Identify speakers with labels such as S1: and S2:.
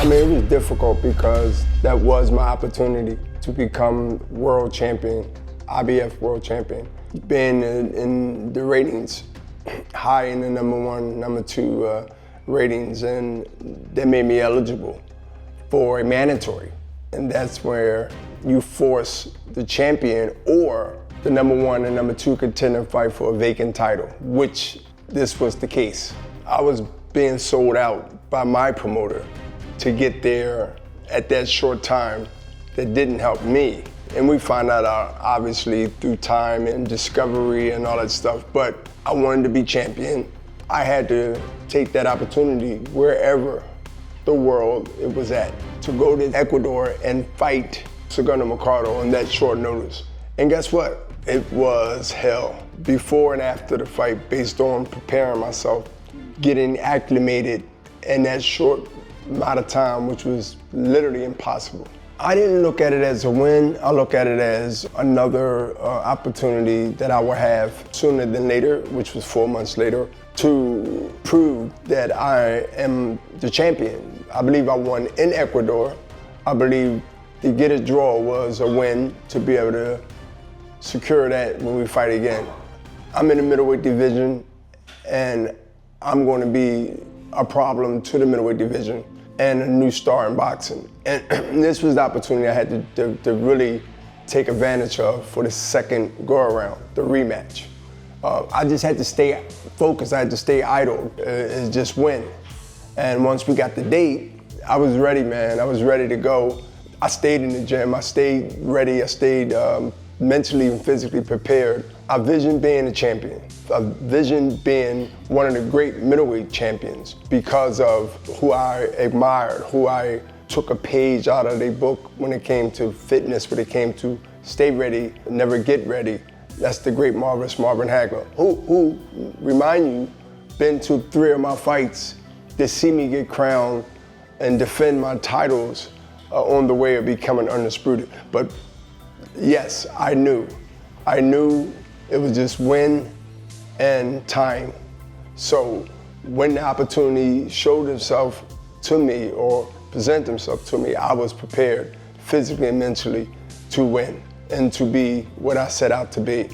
S1: I mean, it was difficult because that was my opportunity to become world champion, IBF world champion. Being in the ratings, high in the #1, #2 ratings, and that made me eligible for a mandatory. And that's where you force the champion or the #1 and #2 contender fight for a vacant title, which this was the case. I was being sold out by my promoter to get there at that short time. That didn't help me. And we found out obviously through time and discovery and all that stuff, but I wanted to be champion. I had to take that opportunity wherever the world it was at, to go to Ecuador and fight Segundo Mercado on that short notice. And guess what? It was hell before and after the fight, based on preparing myself, getting acclimated in that short amount of time, which was literally impossible. I didn't look at it as a win. I look at it as another opportunity that I would have sooner than later, which was 4 months later, to prove that I am the champion. I believe I won in Ecuador. I believe to get a draw was a win, to be able to secure that when we fight again. I'm in the middleweight division, and I'm going to be a problem to the middleweight division and a new star in boxing. And this was the opportunity I had to really take advantage of for the second go-around, the rematch. I just had to stay focused. I had to stay idle and just win. And once we got the date, I was ready, man. I was ready to go. I stayed in the gym. I stayed ready. I stayed mentally and physically prepared. I visioned being a champion. I visioned being one of the great middleweight champions because of who I admired, who I took a page out of their book when it came to fitness, when it came to stay ready, never get ready. That's the great, marvelous Marvin Hagler, who remind you, been to 3 of my fights to see me get crowned and defend my titles on the way of becoming undisputed. But yes, I knew it was just win and time. So when the opportunity showed itself to me or presented himself to me, I was prepared physically and mentally to win and to be what I set out to be.